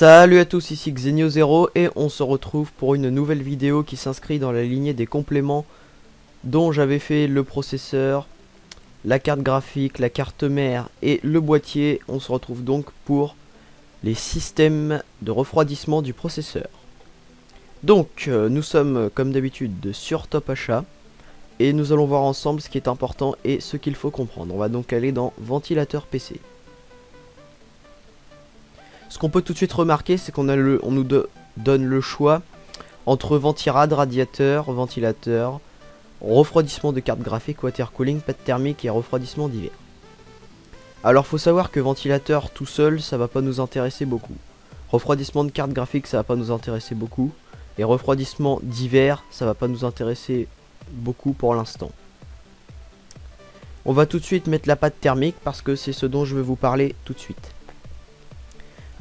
Salut à tous, ici Xenio0 et on se retrouve pour une nouvelle vidéo qui s'inscrit dans la lignée des compléments dont j'avais fait le processeur, la carte graphique, la carte mère et le boîtier. On se retrouve donc pour les systèmes de refroidissement du processeur. Donc nous sommes comme d'habitude sur Top Achat et nous allons voir ensemble ce qui est important et ce qu'il faut comprendre. On va donc aller dans ventilateur PC. Ce qu'on peut tout de suite remarquer, c'est qu'on nous donne le choix entre ventirad, radiateur, ventilateur, refroidissement de carte graphique, water cooling, pâte thermique et refroidissement d'hiver. Alors faut savoir que ventilateur tout seul, ça va pas nous intéresser beaucoup. Refroidissement de carte graphique, ça va pas nous intéresser beaucoup. Et refroidissement d'hiver, ça va pas nous intéresser beaucoup pour l'instant. On va tout de suite mettre la pâte thermique parce que c'est ce dont je vais vous parler tout de suite.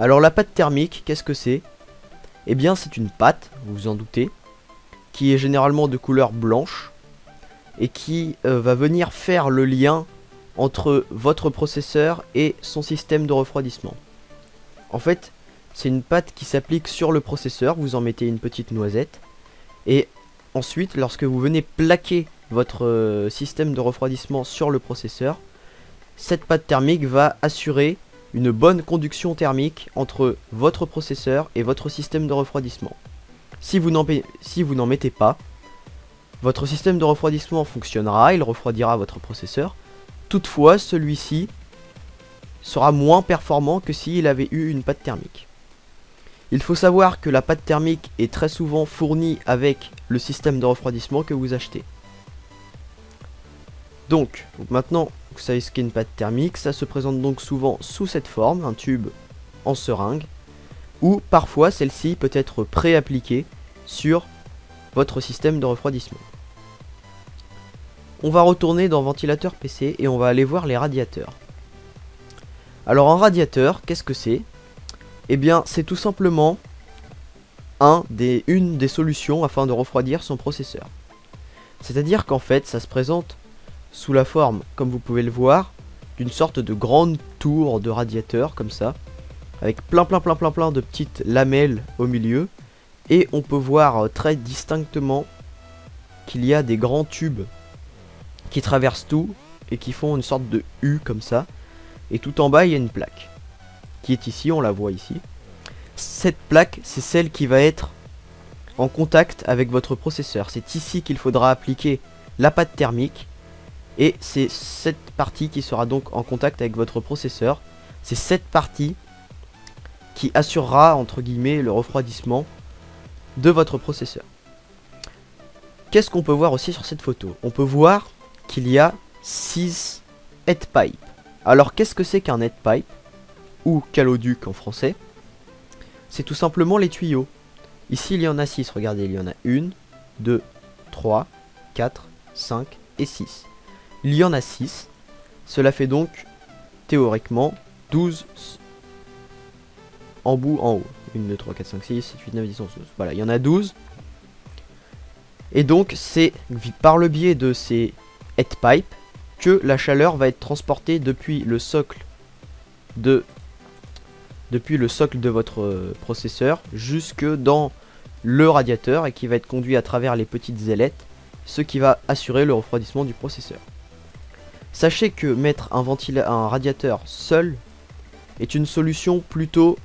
Alors la pâte thermique, qu'est-ce que c'est? Eh bien c'est une pâte, vous vous en doutez, qui est généralement de couleur blanche et qui va venir faire le lien entre votre processeur et son système de refroidissement. En fait, c'est une pâte qui s'applique sur le processeur, vous en mettez une petite noisette et ensuite lorsque vous venez plaquer votre système de refroidissement sur le processeur, cette pâte thermique va assurer une bonne conduction thermique entre votre processeur et votre système de refroidissement. Si vous n'en mettez pas, votre système de refroidissement fonctionnera, il refroidira votre processeur. Toutefois, celui-ci sera moins performant que s'il avait eu une pâte thermique. Il faut savoir que la pâte thermique est très souvent fournie avec le système de refroidissement que vous achetez. Donc maintenant, vous savez ce qu'est une pâte thermique, ça se présente donc souvent sous cette forme, un tube en seringue, ou parfois celle-ci peut être pré-appliquée sur votre système de refroidissement. On va retourner dans ventilateur PC et on va aller voir les radiateurs. Alors un radiateur, qu'est-ce que c'est? Eh bien c'est tout simplement une des solutions afin de refroidir son processeur. C'est-à-dire qu'en fait ça se présente sous la forme, comme vous pouvez le voir, d'une sorte de grande tour de radiateur comme ça, avec plein de petites lamelles au milieu, et on peut voir très distinctement qu'il y a des grands tubes qui traversent tout et qui font une sorte de U comme ça, et tout en bas il y a une plaque qui est ici, on la voit ici. Cette plaque, c'est celle qui va être en contact avec votre processeur. C'est ici qu'il faudra appliquer la pâte thermique. Et c'est cette partie qui sera donc en contact avec votre processeur. C'est cette partie qui assurera, entre guillemets, le refroidissement de votre processeur. Qu'est-ce qu'on peut voir aussi sur cette photo? On peut voir qu'il y a 6 head pipes. Alors qu'est-ce que c'est qu'un head pipe? Ou caloduc en français? C'est tout simplement les tuyaux. Ici il y en a 6, regardez, il y en a 1, 2, 3, 4, 5 et 6. Il y en a 6, cela fait donc théoriquement 12 embouts en haut. 1, 2, 3, 4, 5, 6, 7, 8, 9, 10, 11, 12. Voilà, il y en a 12. Et donc c'est par le biais de ces head pipes que la chaleur va être transportée depuis le socle de votre processeur jusque dans le radiateur et qui va être conduit à travers les petites ailettes, ce qui va assurer le refroidissement du processeur. Sachez que mettre un radiateur seul est une solution plutôt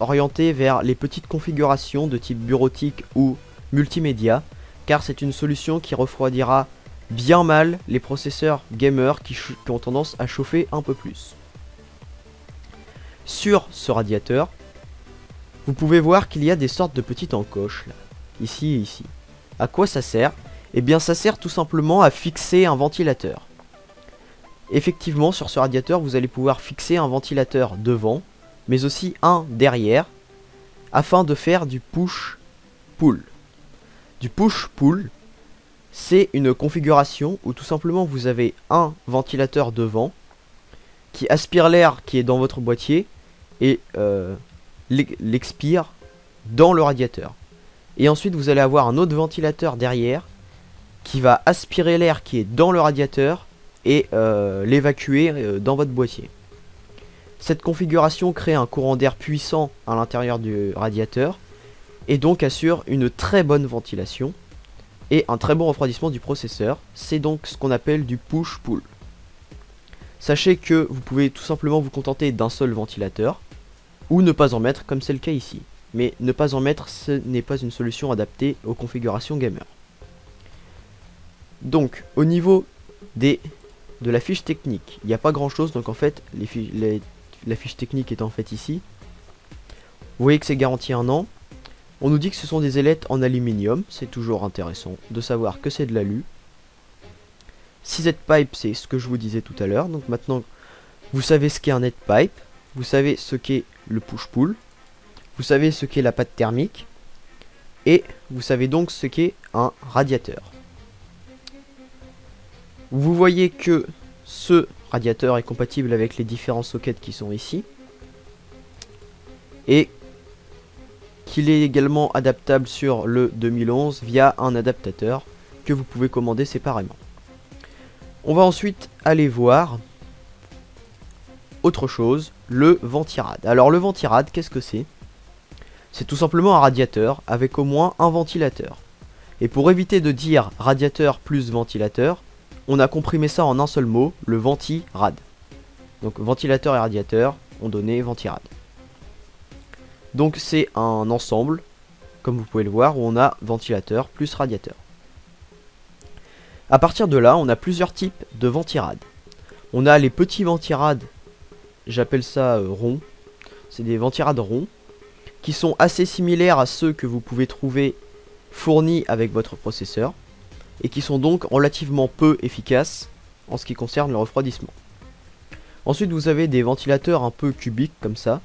orientée vers les petites configurations de type bureautique ou multimédia, car c'est une solution qui refroidira bien mal les processeurs gamers qui ont tendance à chauffer un peu plus. Sur ce radiateur, vous pouvez voir qu'il y a des sortes de petites encoches là, ici et ici. À quoi ça sert? Eh bien ça sert tout simplement à fixer un ventilateur. Effectivement sur ce radiateur vous allez pouvoir fixer un ventilateur devant, mais aussi un derrière, afin de faire du push-pull. Du push-pull, c'est une configuration où tout simplement vous avez un ventilateur devant qui aspire l'air qui est dans votre boîtier et l'expire dans le radiateur. Et ensuite vous allez avoir un autre ventilateur derrière qui va aspirer l'air qui est dans le radiateur et l'évacuer dans votre boîtier. Cette configuration crée un courant d'air puissant à l'intérieur du radiateur et donc assure une très bonne ventilation et un très bon refroidissement du processeur. C'est donc ce qu'on appelle du push-pull. Sachez que vous pouvez tout simplement vous contenter d'un seul ventilateur ou ne pas en mettre comme c'est le cas ici. Mais ne pas en mettre, ce n'est pas une solution adaptée aux configurations gamer. Donc au niveau de la fiche technique, il n'y a pas grand chose. Donc en fait la fiche technique est en fait ici. Vous voyez que c'est garanti 1 an. On nous dit que ce sont des ailettes en aluminium. C'est toujours intéressant de savoir que c'est de l'alu. 6 head pipe, c'est ce que je vous disais tout à l'heure. Donc maintenant vous savez ce qu'est un head pipe, vous savez ce qu'est le push-pull, vous savez ce qu'est la pâte thermique et vous savez donc ce qu'est un radiateur. Vous voyez que ce radiateur est compatible avec les différents sockets qui sont ici et qu'il est également adaptable sur le 2011 via un adaptateur que vous pouvez commander séparément. On va ensuite aller voir autre chose, le ventirad. Alors le ventirad, qu'est-ce que c'est? C'est tout simplement un radiateur avec au moins un ventilateur. Et pour éviter de dire radiateur plus ventilateur, on a comprimé ça en un seul mot, le ventirad. Donc ventilateur et radiateur ont donné ventirad. Donc c'est un ensemble, comme vous pouvez le voir, où on a ventilateur plus radiateur. A partir de là, on a plusieurs types de ventirad. On a les petits ventirad, j'appelle ça ronds. C'est des ventirad ronds, qui sont assez similaires à ceux que vous pouvez trouver fournis avec votre processeur, et qui sont donc relativement peu efficaces en ce qui concerne le refroidissement. Ensuite vous avez des ventilateurs un peu cubiques comme ça,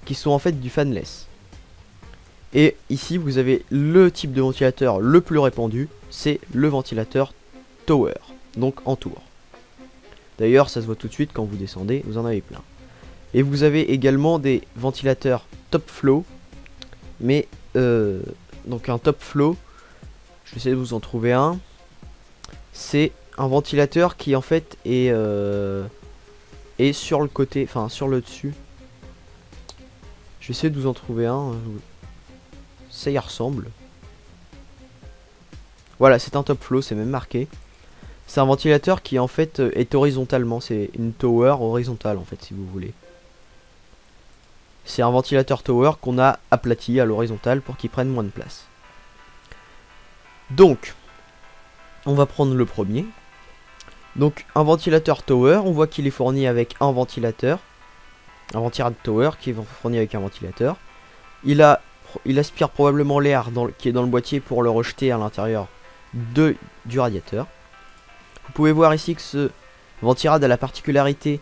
qui sont en fait du fanless. Et ici vous avez le type de ventilateur le plus répandu, c'est le ventilateur tower, donc en tour. D'ailleurs ça se voit tout de suite quand vous descendez, vous en avez plein. Et vous avez également des ventilateurs top flow, mais donc un top flow, je vais essayer de vous en trouver un. C'est un ventilateur qui en fait est sur le côté, enfin sur le dessus. Je vais essayer de vous en trouver un. Ça y ressemble. Voilà, c'est un top flow, c'est même marqué. C'est un ventilateur qui en fait est horizontalement, c'est une tower horizontale en fait si vous voulez. C'est un ventilateur tower qu'on a aplati à l'horizontale pour qu'il prenne moins de place. Donc, on va prendre le premier. Donc un ventilateur tower, on voit qu'il est fourni avec un ventilateur. Un ventirad tower qui est fourni avec un ventilateur. Il aspire probablement l'air qui est dans le boîtier pour le rejeter à l'intérieur du radiateur. Vous pouvez voir ici que ce ventirad a la particularité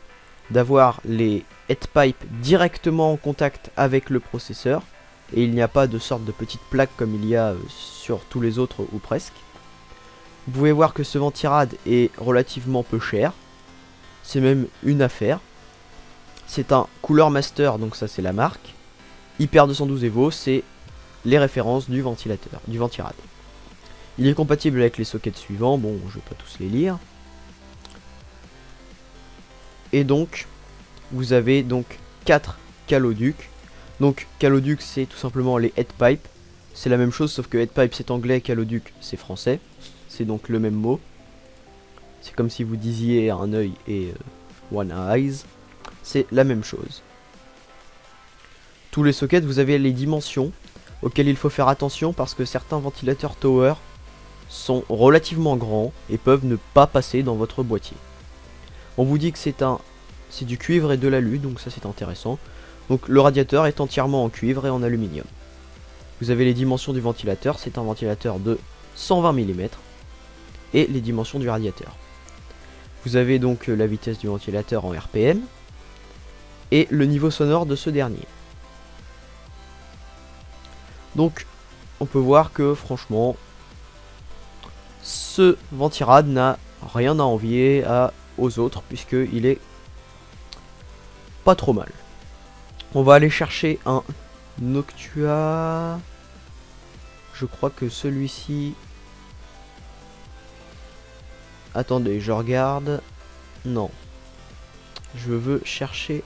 d'avoir les head pipes directement en contact avec le processeur. Et il n'y a pas de sorte de petite plaque comme il y a sur tous les autres ou presque. Vous pouvez voir que ce ventirad est relativement peu cher. C'est même une affaire. C'est un Cooler Master, donc ça c'est la marque. Hyper 212 Evo, c'est les références du ventilateur, du ventirad. Il est compatible avec les sockets suivants, bon je vais pas tous les lire. Et donc, vous avez donc 4 caloducs. Donc caloduc c'est tout simplement les head pipes. C'est la même chose sauf que head pipe c'est anglais, caloduc c'est français. C'est donc le même mot. C'est comme si vous disiez un œil et one eyes. C'est la même chose. Tous les sockets vous avez les dimensions auxquelles il faut faire attention parce que certains ventilateurs tower sont relativement grands et peuvent ne pas passer dans votre boîtier. On vous dit que c'est du cuivre et de l'alu, donc ça c'est intéressant. Donc le radiateur est entièrement en cuivre et en aluminium. Vous avez les dimensions du ventilateur, c'est un ventilateur de 120 mm. Et les dimensions du radiateur. Vous avez donc la vitesse du ventilateur en RPM. Et le niveau sonore de ce dernier. Donc on peut voir que franchement ce ventirad n'a rien à envier aux autres puisqu'il est pas trop mal. On va aller chercher un Noctua. Je crois que celui-ci... Attendez, je regarde. Non. Je veux chercher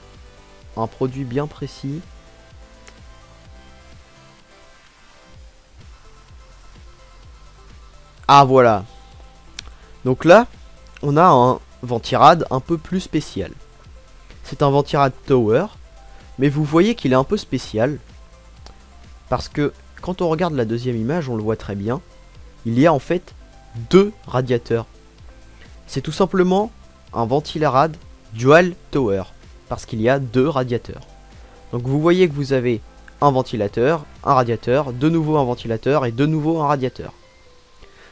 un produit bien précis. Ah voilà. Donc là, on a un Ventirad un peu plus spécial. C'est un Ventirad Tower, mais vous voyez qu'il est un peu spécial. Parce que quand on regarde la deuxième image, on le voit très bien. Il y a en fait deux radiateurs. C'est tout simplement un Ventirad Dual Tower. Parce qu'il y a deux radiateurs. Donc vous voyez que vous avez un ventilateur, un radiateur, de nouveau un ventilateur et de nouveau un radiateur.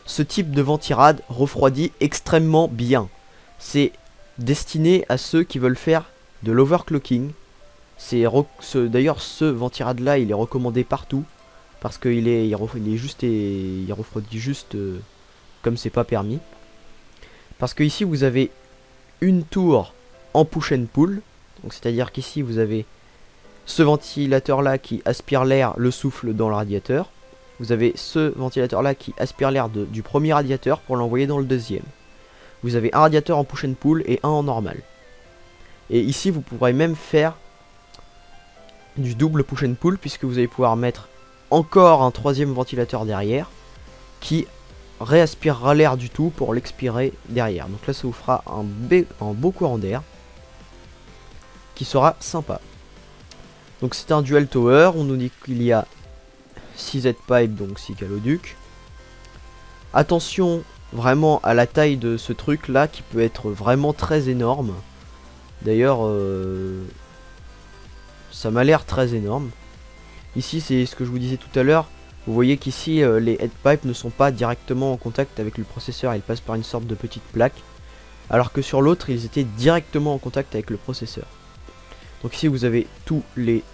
Ce type de Ventirad refroidit extrêmement bien. C'est destiné à ceux qui veulent faire de l'overclocking. D'ailleurs ce Ventirad là il est recommandé partout. Parce qu'il refroidit juste comme c'est pas permis. Parce que ici vous avez une tour en push and pull. Donc c'est-à-dire qu'ici vous avez ce ventilateur là qui aspire l'air, le souffle dans le radiateur. Vous avez ce ventilateur là qui aspire l'air du premier radiateur pour l'envoyer dans le deuxième. Vous avez un radiateur en push and pull et un en normal. Et ici vous pourrez même faire du double push and pull puisque vous allez pouvoir mettre encore un troisième ventilateur derrière qui réaspirera l'air du tout pour l'expirer derrière. Donc là ça vous fera un beau courant d'air qui sera sympa. Donc c'est un dual tower, on nous dit qu'il y a 6 Z-pipe, donc 6 caloducs. Attention vraiment à la taille de ce truc là qui peut être vraiment très énorme. D'ailleurs ça m'a l'air très énorme. Ici c'est ce que je vous disais tout à l'heure. Vous voyez qu'ici les headpipes ne sont pas directement en contact avec le processeur, ils passent par une sorte de petite plaque. Alors que sur l'autre ils étaient directement en contact avec le processeur. Donc ici vous avez tous les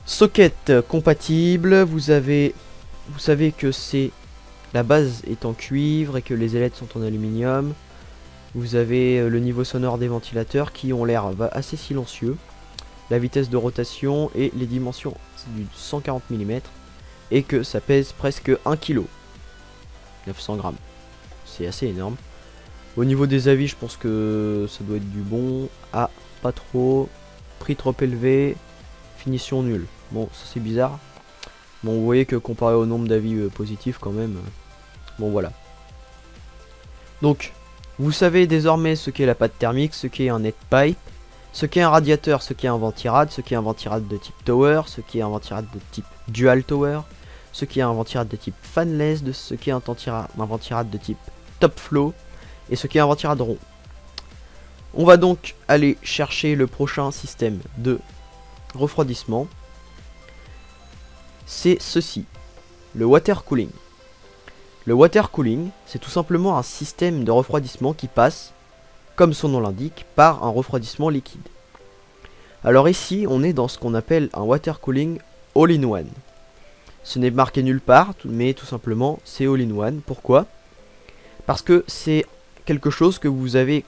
sockets compatibles. Vous savez que la base est en cuivre et que les ailettes sont en aluminium. Vous avez le niveau sonore des ventilateurs qui ont l'air assez silencieux. La vitesse de rotation et les dimensions, c'est du 140 mm. Et que ça pèse presque 1 kg. 900 grammes. C'est assez énorme. Au niveau des avis, je pense que ça doit être du bon. Ah, pas trop. Prix trop élevé. Finition nulle. Bon, ça c'est bizarre. Bon, vous voyez que comparé au nombre d'avis positifs quand même. Bon, voilà. Donc, vous savez désormais ce qu'est la pâte thermique, ce qu'est un headpipe, ce qu'est un radiateur, ce qu'est un ventirad, ce qu'est un ventirad de type tower, ce qu'est un ventirad de type dual tower, ce qu'est un ventirad de type fanless, ce qu'est un ventirad de type top flow, et ce qu'est un ventirad rond. On va donc aller chercher le prochain système de refroidissement. C'est ceci, le water cooling. Le water cooling, c'est tout simplement un système de refroidissement qui passe, comme son nom l'indique, par un refroidissement liquide. Alors ici, on est dans ce qu'on appelle un water cooling all-in-one. Ce n'est marqué nulle part, mais tout simplement, c'est all-in-one. Pourquoi? Parce que c'est quelque chose que vous avez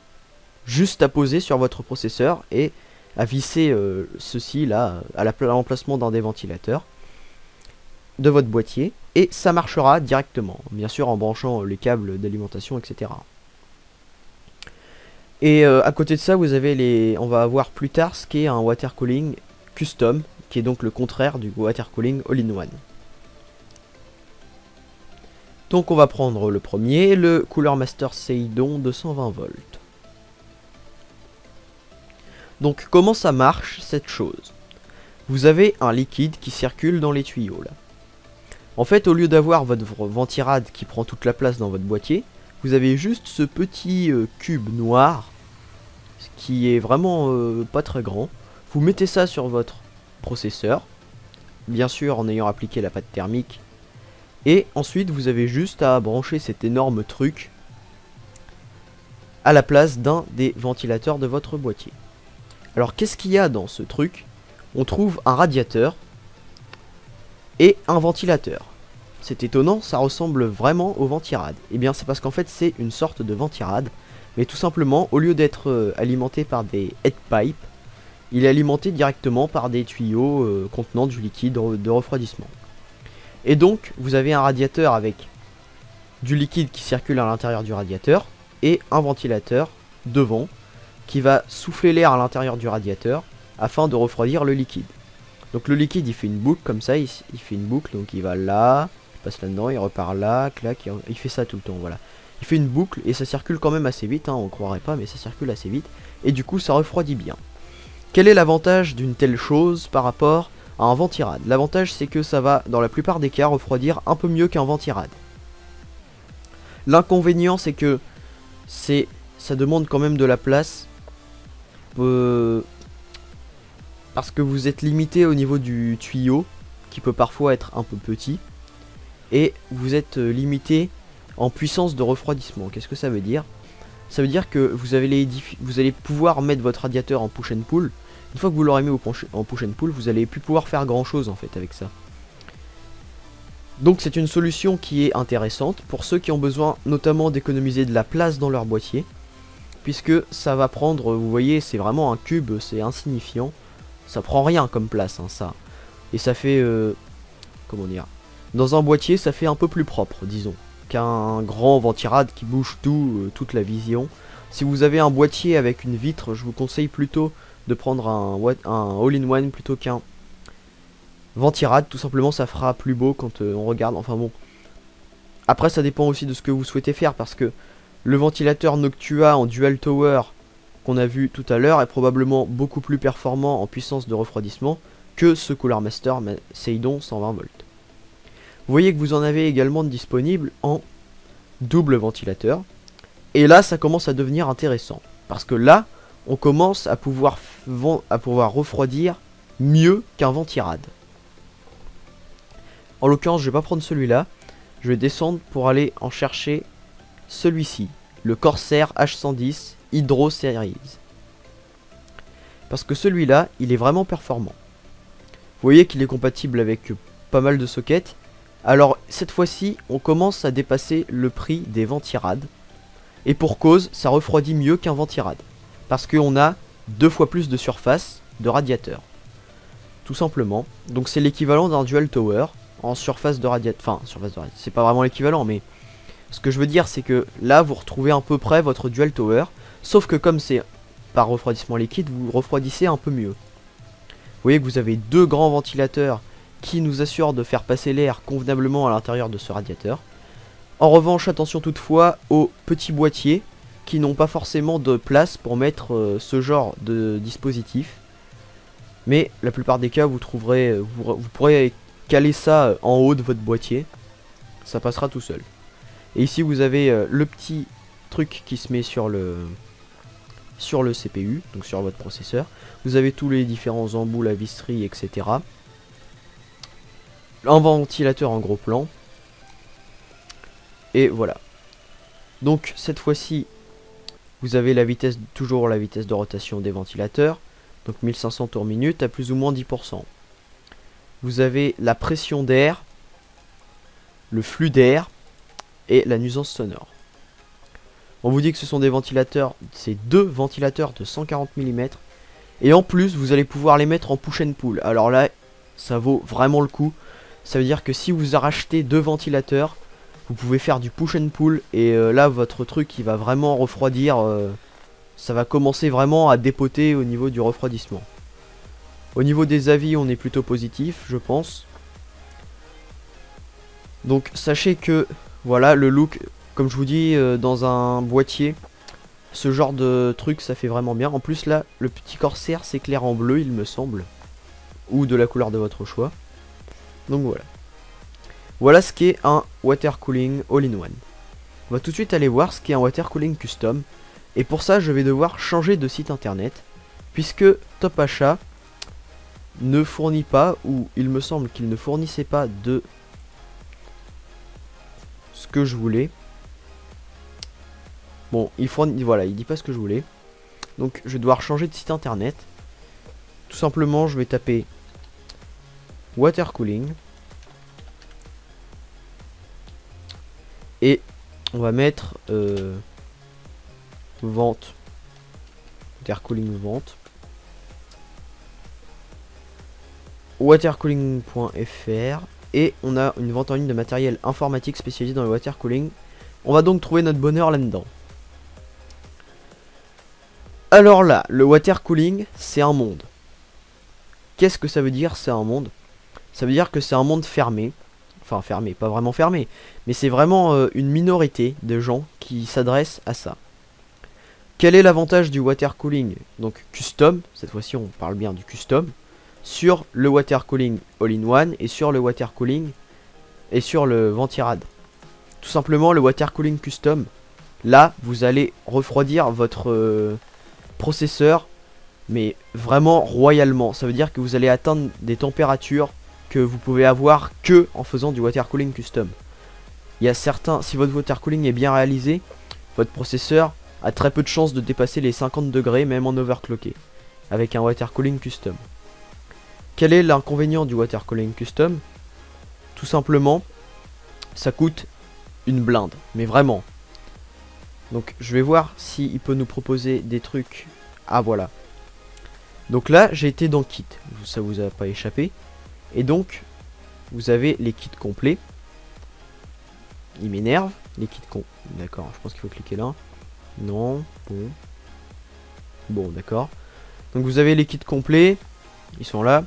juste à poser sur votre processeur et à visser ceci là à l'emplacement d'un des ventilateurs de votre boîtier et ça marchera directement, bien sûr en branchant les câbles d'alimentation, etc. Et à côté de ça, vous avez on va avoir plus tard ce qui est un water cooling custom, qui est donc le contraire du water cooling all-in-one. Donc on va prendre le premier, le Cooler Master Seidon 220 volts. Donc comment ça marche cette chose? Vous avez un liquide qui circule dans les tuyaux là. En fait, au lieu d'avoir votre ventirad qui prend toute la place dans votre boîtier, vous avez juste ce petit cube noir qui est vraiment pas très grand. Vous mettez ça sur votre processeur, bien sûr en ayant appliqué la pâte thermique. Et ensuite, vous avez juste à brancher cet énorme truc à la place d'un des ventilateurs de votre boîtier. Alors, qu'est-ce qu'il y a dans ce truc? On trouve un radiateur et un ventilateur. C'est étonnant, ça ressemble vraiment au ventirad. Et bien c'est parce qu'en fait c'est une sorte de ventirad, mais tout simplement au lieu d'être alimenté par des headpipes, il est alimenté directement par des tuyaux contenant du liquide de refroidissement. Et donc vous avez un radiateur avec du liquide qui circule à l'intérieur du radiateur et un ventilateur devant qui va souffler l'air à l'intérieur du radiateur afin de refroidir le liquide. Donc le liquide il fait une boucle comme ça, il fait une boucle, donc il va là, il passe là-dedans, il repart là, clac, il fait ça tout le temps, voilà. Il fait une boucle et ça circule quand même assez vite, hein, on croirait pas, mais ça circule assez vite. Et du coup ça refroidit bien. Quel est l'avantage d'une telle chose par rapport à un ventirad? L'avantage c'est que ça va dans la plupart des cas refroidir un peu mieux qu'un ventirad. L'inconvénient c'est que ça demande quand même de la place. Parce que vous êtes limité au niveau du tuyau, qui peut parfois être un peu petit. Et vous êtes limité en puissance de refroidissement. Qu'est-ce que ça veut dire? Ça veut dire que vous allez pouvoir mettre votre radiateur en push and pull. Une fois que vous l'aurez mis en push and pull, vous allez plus pouvoir faire grand chose en fait avec ça. Donc c'est une solution qui est intéressante pour ceux qui ont besoin notamment d'économiser de la place dans leur boîtier. Puisque ça va prendre, vous voyez, c'est vraiment un cube, c'est insignifiant. Ça prend rien comme place, hein, ça. Et ça fait, comment dire, dans un boîtier, ça fait un peu plus propre, disons, qu'un grand ventirad qui bouge tout, toute la vision. Si vous avez un boîtier avec une vitre, je vous conseille plutôt de prendre un all-in-one plutôt qu'un ventirad. Tout simplement, ça fera plus beau quand on regarde. Enfin bon. Après, ça dépend aussi de ce que vous souhaitez faire, parce que le ventilateur Noctua en dual tower qu'on a vu tout à l'heure est probablement beaucoup plus performant en puissance de refroidissement que ce Cooler Master Seidon 120 volts. Vous voyez que vous en avez également disponible en double ventilateur. Et là, ça commence à devenir intéressant. Parce que là, on commence à pouvoir refroidir mieux qu'un ventirad. En l'occurrence, je vais pas prendre celui-là. Je vais descendre pour aller en chercher celui-ci. Le Corsair H110 Hydro Series. Parce que celui-là, il est vraiment performant. Vous voyez qu'il est compatible avec pas mal de sockets. Alors, cette fois-ci, on commence à dépasser le prix des ventirad. Et pour cause, ça refroidit mieux qu'un ventirad. Parce qu'on a 2 fois plus de surface de radiateur. Tout simplement. Donc c'est l'équivalent d'un dual tower en surface de radiateur. Enfin, surface de radiateur. C'est pas vraiment l'équivalent, mais ce que je veux dire, c'est que là, vous retrouvez à peu près votre dual tower. Sauf que comme c'est par refroidissement liquide, vous refroidissez un peu mieux. Vous voyez que vous avez 2 grands ventilateurs qui nous assurent de faire passer l'air convenablement à l'intérieur de ce radiateur. En revanche, attention toutefois aux petits boîtiers qui n'ont pas forcément de place pour mettre ce genre de dispositif. Mais la plupart des cas, vous pourrez caler ça en haut de votre boîtier. Ça passera tout seul. Et ici, vous avez le petit truc qui se met sur le CPU, donc sur votre processeur. Vous avez tous les différents embouts, la visserie, etc. Un ventilateur en gros plan. Et voilà. Donc cette fois-ci, vous avez toujours la vitesse de rotation des ventilateurs. Donc 1500 tours minute à plus ou moins 10%. Vous avez la pression d'air, le flux d'air et la nuisance sonore. On vous dit que ce sont des ventilateurs, c'est 2 ventilateurs de 140 mm. Et en plus, vous allez pouvoir les mettre en push and pull. Alors là, ça vaut vraiment le coup. Ça veut dire que si vous rachetez 2 ventilateurs, vous pouvez faire du push and pull. Et là, votre truc, il va vraiment refroidir. Ça va commencer vraiment à dépoter au niveau du refroidissement. Au niveau des avis, on est plutôt positif, je pense. Donc, sachez que, voilà, le look... Comme je vous dis, dans un boîtier, ce genre de truc, ça fait vraiment bien. En plus, là, le petit Corsair s'éclaire en bleu, il me semble. Ou de la couleur de votre choix. Donc voilà. Voilà ce qu'est un water cooling all-in-one. On va tout de suite aller voir ce qu'est un water cooling custom. Et pour ça, je vais devoir changer de site internet. Puisque Top Achat ne fournit pas, ou il me semble qu'il ne fournissait pas de ce que je voulais. Bon, voilà, il dit pas ce que je voulais. Donc, je vais devoir changer de site internet. Tout simplement, je vais taper water cooling. Et on va mettre vente. Water cooling vente. Watercooling.fr. Et on a une vente en ligne de matériel informatique spécialisé dans le water cooling. On va donc trouver notre bonheur là-dedans. Alors là, le water cooling, c'est un monde. Qu'est-ce que ça veut dire, c'est un monde? Ça veut dire que c'est un monde fermé. Enfin fermé, pas vraiment fermé. Mais c'est vraiment une minorité de gens qui s'adressent à ça. Quel est l'avantage du water cooling? Donc custom, cette fois-ci on parle bien du custom. Sur le water cooling all-in-one et sur le water cooling et sur le ventirad. Tout simplement le water cooling custom. Là, vous allez refroidir votre processeur, mais vraiment royalement. Ça veut dire que vous allez atteindre des températures que vous pouvez avoir que en faisant du water cooling custom. Il y a certains, si votre water cooling est bien réalisé, votre processeur a très peu de chances de dépasser les 50 degrés, même en overclocké, avec un water cooling custom. Quel est l'inconvénient du water cooling custom? Tout simplement, ça coûte une blinde, mais vraiment. Donc je vais voir s'il peut nous proposer des trucs. Ah voilà. Donc là j'ai été dans kit, ça vous a pas échappé. Et donc vous avez les kits complets. Il m'énerve, les kits D'accord, je pense qu'il faut cliquer là. Non, bon. Bon, d'accord. Donc vous avez les kits complets, ils sont là.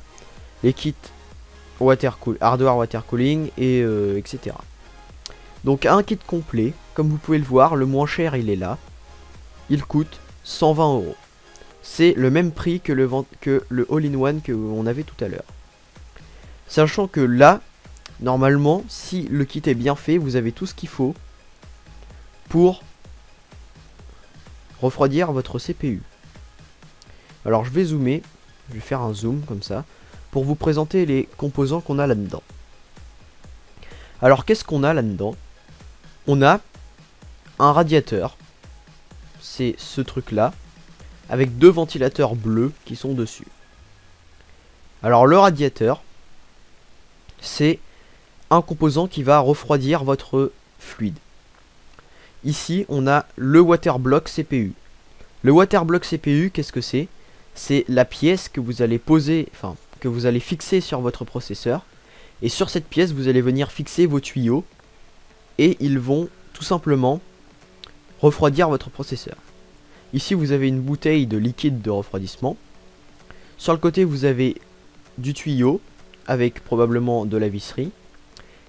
Les kits hardware water cooling et etc. Donc un kit complet, comme vous pouvez le voir, le moins cher il est là. Il coûte 120 €. C'est le même prix que le all-in-one que on avait tout à l'heure. Sachant que là, normalement, si le kit est bien fait, vous avez tout ce qu'il faut pour refroidir votre CPU. Alors je vais zoomer, je vais faire un zoom comme ça, pour vous présenter les composants qu'on a là-dedans. Alors qu'est-ce qu'on a là-dedans? On a un radiateur, c'est ce truc là, avec deux ventilateurs bleus qui sont dessus. Alors le radiateur, c'est un composant qui va refroidir votre fluide. Ici on a le water block CPU. Le water block CPU, qu'est-ce que c'est? C'est la pièce que vous allez poser, enfin que vous allez fixer sur votre processeur. Et sur cette pièce vous allez venir fixer vos tuyaux. Et ils vont tout simplement refroidir votre processeur. Ici vous avez une bouteille de liquide de refroidissement. Sur le côté vous avez du tuyau avec probablement de la visserie.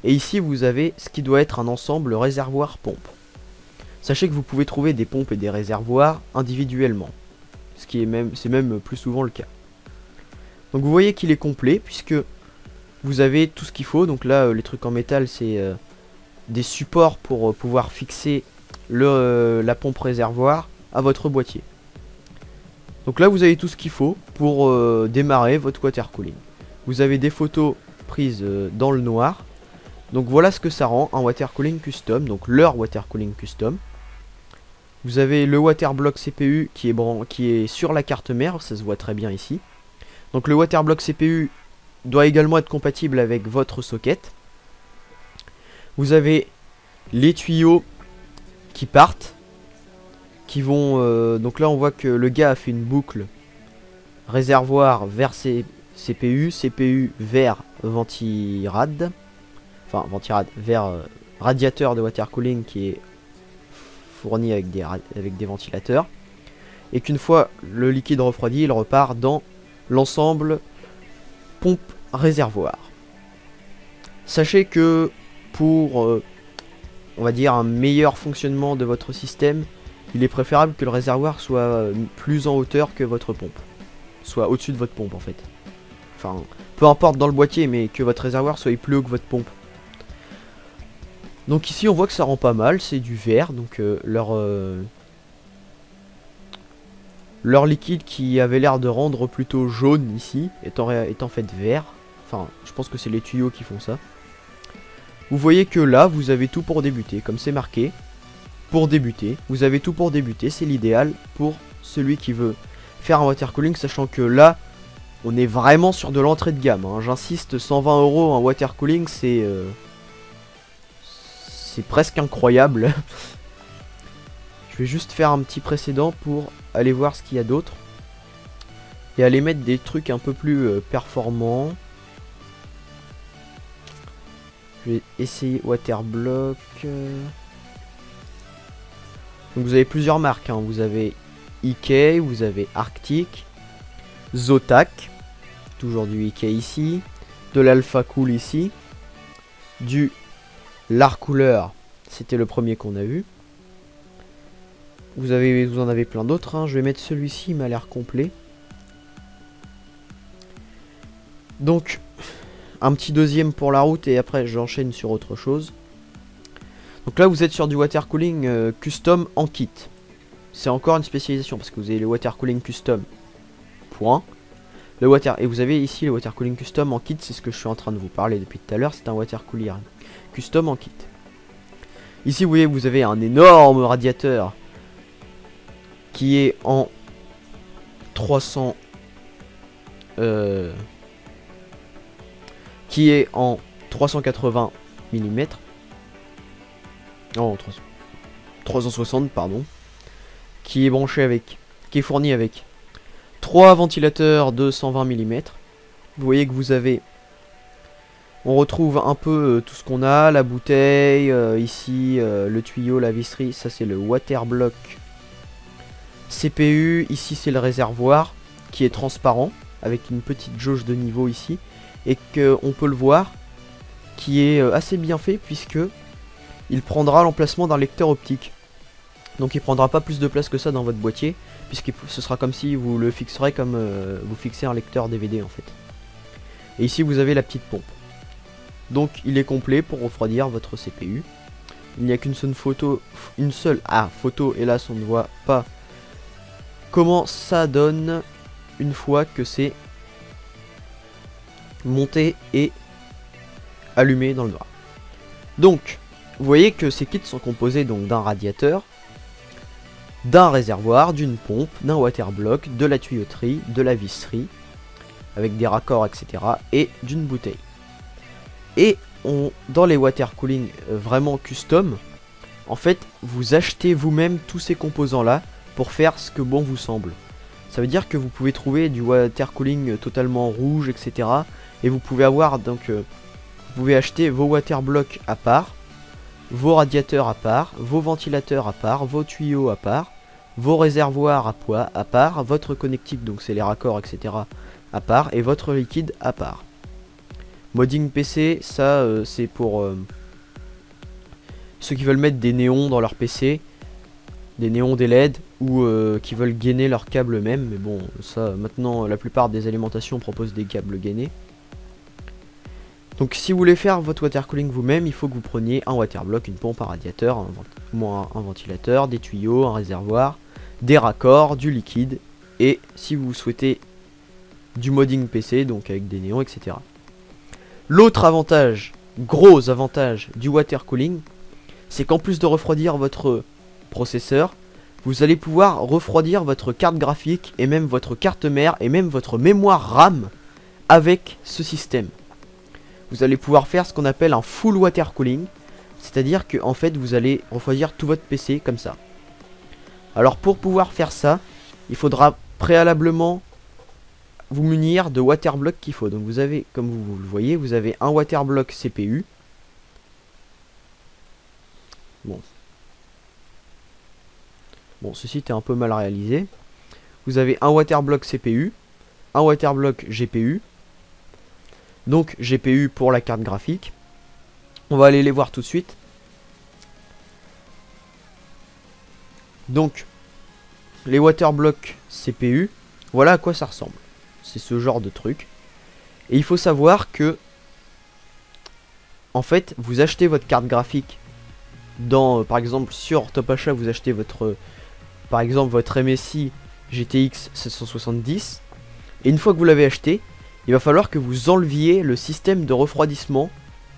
Et ici vous avez ce qui doit être un ensemble réservoir-pompe. Sachez que vous pouvez trouver des pompes et des réservoirs individuellement. C'est même plus souvent le cas. Donc vous voyez qu'il est complet puisque vous avez tout ce qu'il faut. Donc là les trucs en métal c'est des supports pour pouvoir fixer la pompe réservoir à votre boîtier. Donc là vous avez tout ce qu'il faut pour démarrer votre water cooling. Vous avez des photos prises dans le noir. Donc voilà ce que ça rend un water cooling custom, donc leur water cooling custom. Vous avez le water block CPU qui est sur la carte mère, ça se voit très bien ici. Donc le water block CPU doit également être compatible avec votre socket. Vous avez les tuyaux qui partent, qui vont... donc là on voit que le gars a fait une boucle réservoir vers CPU, CPU vers ventirad. Enfin ventirad vers radiateur de water cooling qui est fourni avec des ventilateurs. Et qu'une fois le liquide refroidi, il repart dans l'ensemble pompe réservoir. Sachez que pour on va dire un meilleur fonctionnement de votre système, il est préférable que le réservoir soit plus en hauteur que votre pompe, soit au-dessus de votre pompe en fait. Enfin, peu importe dans le boîtier, mais que votre réservoir soit plus haut que votre pompe. Donc ici on voit que ça rend pas mal, c'est du verre, donc leur liquide qui avait l'air de rendre plutôt jaune ici, est en fait vert. Enfin, je pense que c'est les tuyaux qui font ça. Vous voyez que là, vous avez tout pour débuter, comme c'est marqué. Pour débuter, vous avez tout pour débuter, c'est l'idéal pour celui qui veut faire un water cooling, sachant que là, on est vraiment sur de l'entrée de gamme. Hein. J'insiste, 120 € un water cooling, c'est presque incroyable. Je vais juste faire un petit précédent pour aller voir ce qu'il y a d'autre. Et aller mettre des trucs un peu plus performants. Je vais essayer Waterblock. Donc vous avez plusieurs marques. Hein. Vous avez IK, vous avez Arctic, Zotac, toujours du IK ici, de l'Alpha Cool ici, du L'Art Couleur, c'était le premier qu'on a vu. Vous en avez plein d'autres, hein. Je vais mettre celui-ci, il m'a l'air complet. Donc, un petit deuxième pour la route et après j'enchaîne sur autre chose. Donc là vous êtes sur du water cooling custom en kit. C'est encore une spécialisation parce que vous avez le water cooling custom. Point. Et vous avez ici le water cooling custom en kit, c'est ce que je suis en train de vous parler depuis tout à l'heure, c'est un water cooler custom en kit. Ici vous voyez, vous avez un énorme radiateur qui est en 300 qui est en 380 mm. Non, 360 pardon. Qui est branché avec, qui est fourni avec 3 ventilateurs de 120 mm. Vous voyez que vous avez, on retrouve un peu tout ce qu'on a, la bouteille, ici le tuyau, la visserie, ça c'est le water block CPU, ici c'est le réservoir qui est transparent avec une petite jauge de niveau ici et qu'on peut le voir qui est assez bien fait puisque il prendra l'emplacement d'un lecteur optique. Donc il prendra pas plus de place que ça dans votre boîtier puisque ce sera comme si vous le fixerez comme vous fixez un lecteur DVD en fait. Et ici vous avez la petite pompe. Donc il est complet pour refroidir votre CPU. Il n'y a qu'une seule photo, photo, hélas on ne voit pas comment ça donne une fois que c'est monté et allumé dans le noir. Donc vous voyez que ces kits sont composés donc d'un radiateur, d'un réservoir, d'une pompe, d'un water block, de la tuyauterie, de la visserie avec des raccords etc. et d'une bouteille. Et dans les water cooling vraiment custom, en fait vous achetez vous-même tous ces composants là pour faire ce que bon vous semble. Ça veut dire que vous pouvez trouver du water cooling totalement rouge etc. Et vous pouvez avoir donc vous pouvez acheter vos water blocks à part, vos radiateurs à part, vos ventilateurs à part, vos tuyaux à part, vos réservoirs à part, votre connectique donc c'est les raccords etc. à part et votre liquide à part. Modding PC, ça c'est pour ceux qui veulent mettre des néons dans leur PC, des néons, des LED ou qui veulent gainer leur câble même. Mais bon, ça maintenant la plupart des alimentations proposent des câbles gainés. Donc si vous voulez faire votre water cooling vous-même, il faut que vous preniez un water block, une pompe, un radiateur, un ventilateur, des tuyaux, un réservoir, des raccords, du liquide et si vous souhaitez du modding PC, donc avec des néons, etc. L'autre avantage, gros avantage du water cooling, c'est qu'en plus de refroidir votre processeur, vous allez pouvoir refroidir votre carte graphique et même votre carte mère et même votre mémoire RAM avec ce système. Vous allez pouvoir faire ce qu'on appelle un full water cooling, c'est-à-dire que en fait vous allez refroidir tout votre PC comme ça. Alors pour pouvoir faire ça, il faudra préalablement vous munir de water block qu'il faut. Donc vous avez, comme vous le voyez, vous avez un water block CPU. Bon, ceci est un peu mal réalisé. Vous avez un water block CPU, un water block GPU. Donc GPU pour la carte graphique. On va aller les voir tout de suite. Donc les water block CPU, voilà à quoi ça ressemble. C'est ce genre de truc. Et il faut savoir que en fait vous achetez votre carte graphique dans par exemple sur Top Achat, vous achetez votre par exemple votre MSI GTX 770 et une fois que vous l'avez acheté, il va falloir que vous enleviez le système de refroidissement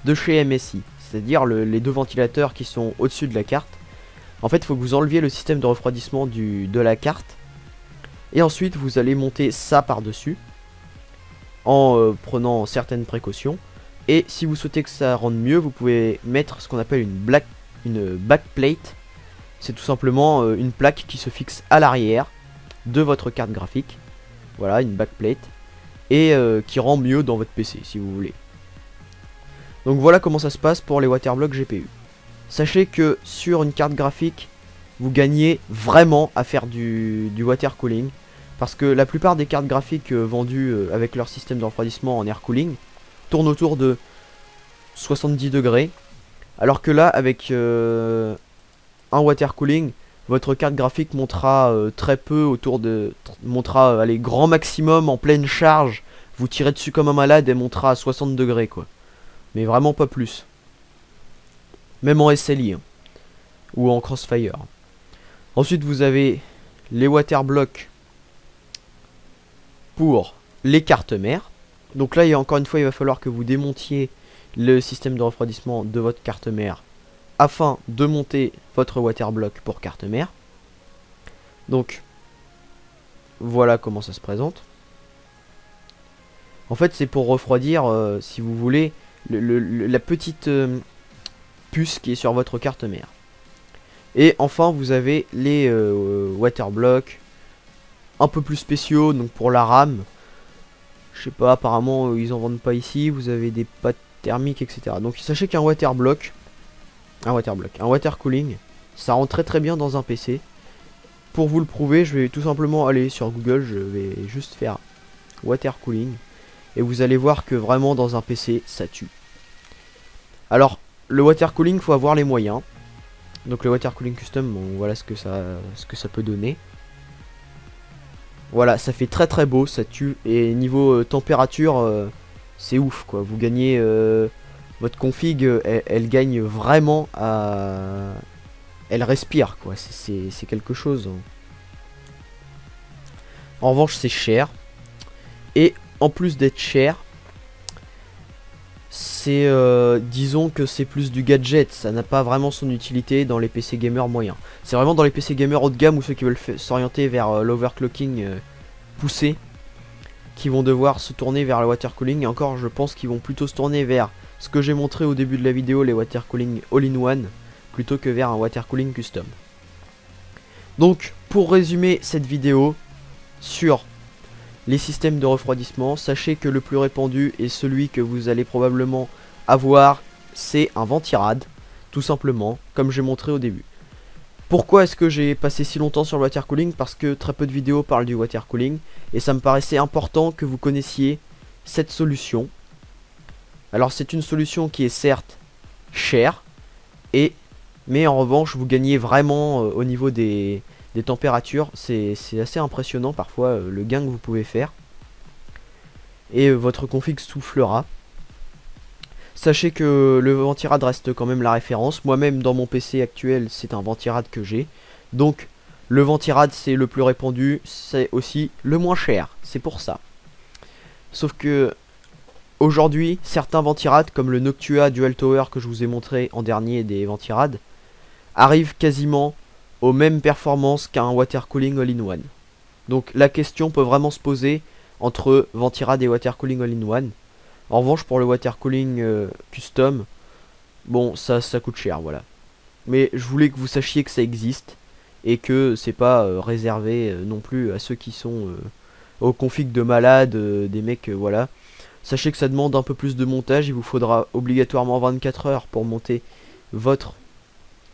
de chez MSI, c'est-à-dire les deux ventilateurs qui sont au-dessus de la carte. En fait il faut que vous enleviez le système de refroidissement de la carte et ensuite vous allez monter ça par dessus en prenant certaines précautions. Et si vous souhaitez que ça rende mieux, vous pouvez mettre ce qu'on appelle une backplate. C'est tout simplement une plaque qui se fixe à l'arrière de votre carte graphique. Voilà, une backplate. Et qui rend mieux dans votre PC si vous voulez. Donc voilà comment ça se passe pour les water blocks GPU. Sachez que sur une carte graphique vous gagnez vraiment à faire du water cooling. Parce que la plupart des cartes graphiques vendues avec leur système de refroidissement en air cooling tournent autour de 70 degrés. Alors que là, avec un water cooling, votre carte graphique montera très peu autour de... montrera les grand maximum en pleine charge. Vous tirez dessus comme un malade et montera à 60 degrés quoi. Mais vraiment pas plus. Même en SLI hein, ou en Crossfire. Ensuite vous avez les water blocks pour les cartes mères. Donc là encore une fois il va falloir que vous démontiez le système de refroidissement de votre carte mère afin de monter votre water block pour carte mère. Donc voilà comment ça se présente. En fait c'est pour refroidir si vous voulez la petite puce qui est sur votre carte mère. Et enfin vous avez les water blocks un peu plus spéciaux, donc pour la RAM. Je sais pas, apparemment ils en vendent pas ici. Vous avez des pattes thermiques, etc. Donc sachez qu'un water block, un water cooling, ça rentre très bien dans un PC. Pour vous le prouver, je vais tout simplement aller sur Google, je vais juste faire water cooling. Et vous allez voir que vraiment dans un PC, ça tue. Alors, le water cooling, il faut avoir les moyens. Donc le water cooling custom, bon, voilà ce que ça peut donner. Voilà, ça fait très très beau, ça tue. Et niveau température, c'est ouf quoi. Vous gagnez votre config, elle gagne vraiment à... Elle respire quoi, c'est quelque chose. En revanche c'est cher. Et en plus d'être cher, c'est disons que c'est plus du gadget. Ça n'a pas vraiment son utilité dans les PC gamers moyens. C'est vraiment dans les PC gamers haut de gamme ou ceux qui veulent s'orienter vers l'overclocking poussé qui vont devoir se tourner vers le water cooling. Et encore je pense qu'ils vont plutôt se tourner vers ce que j'ai montré au début de la vidéo, les water cooling all-in-one, plutôt que vers un water cooling custom. Donc pour résumer cette vidéo sur les systèmes de refroidissement, sachez que le plus répandu et celui que vous allez probablement avoir, c'est un Ventirad, tout simplement, comme j'ai montré au début. Pourquoi est-ce que j'ai passé si longtemps sur le water cooling? Parce que très peu de vidéos parlent du water cooling et ça me paraissait important que vous connaissiez cette solution. Alors c'est une solution qui est certes chère, mais en revanche vous gagnez vraiment au niveau des températures. C'est assez impressionnant parfois le gain que vous pouvez faire. Et votre config soufflera. Sachez que le Ventirad reste quand même la référence. Moi-même dans mon PC actuel c'est un Ventirad que j'ai. Donc le Ventirad c'est le plus répandu, c'est aussi le moins cher. C'est pour ça. Sauf que aujourd'hui certains Ventirad comme le Noctua Dual Tower que je vous ai montré en dernier des Ventirad arrivent quasiment aux mêmes performances qu'un water cooling all-in-one. Donc la question peut vraiment se poser entre Ventirad et water cooling all-in-one. En revanche pour le water cooling custom, bon ça coûte cher, voilà. Mais je voulais que vous sachiez que ça existe et que c'est pas réservé non plus à ceux qui sont aux configs de malades, des mecs voilà. Sachez que ça demande un peu plus de montage, il vous faudra obligatoirement 24 heures pour monter votre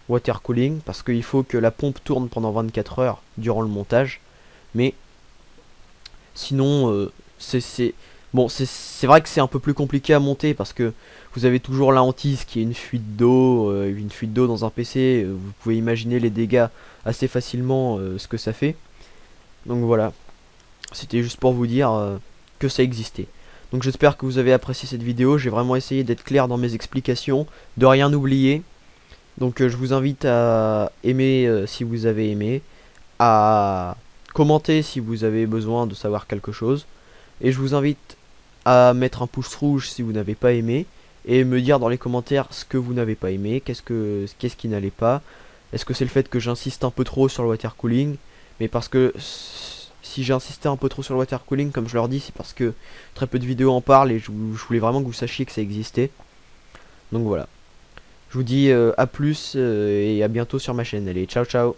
water cooling parce qu'il faut que la pompe tourne pendant 24 heures durant le montage. Mais sinon bon, c'est vrai que c'est un peu plus compliqué à monter parce que vous avez toujours la hantise qui est une fuite d'eau dans un PC. Vous pouvez imaginer les dégâts assez facilement ce que ça fait. Donc voilà, c'était juste pour vous dire que ça existait. Donc j'espère que vous avez apprécié cette vidéo. J'ai vraiment essayé d'être clair dans mes explications, de rien oublier. Donc je vous invite à aimer si vous avez aimé, à commenter si vous avez besoin de savoir quelque chose. Et je vous invite à mettre un pouce rouge si vous n'avez pas aimé. Et me dire dans les commentaires ce que vous n'avez pas aimé, qu'est-ce qui n'allait pas. Est-ce que c'est le fait que j'insiste un peu trop sur le water cooling? Mais parce que si j'ai insisté un peu trop sur le water cooling, comme je leur dis, c'est parce que très peu de vidéos en parlent et je voulais vraiment que vous sachiez que ça existait. Donc voilà. Je vous dis à plus et à bientôt sur ma chaîne. Allez, ciao ciao.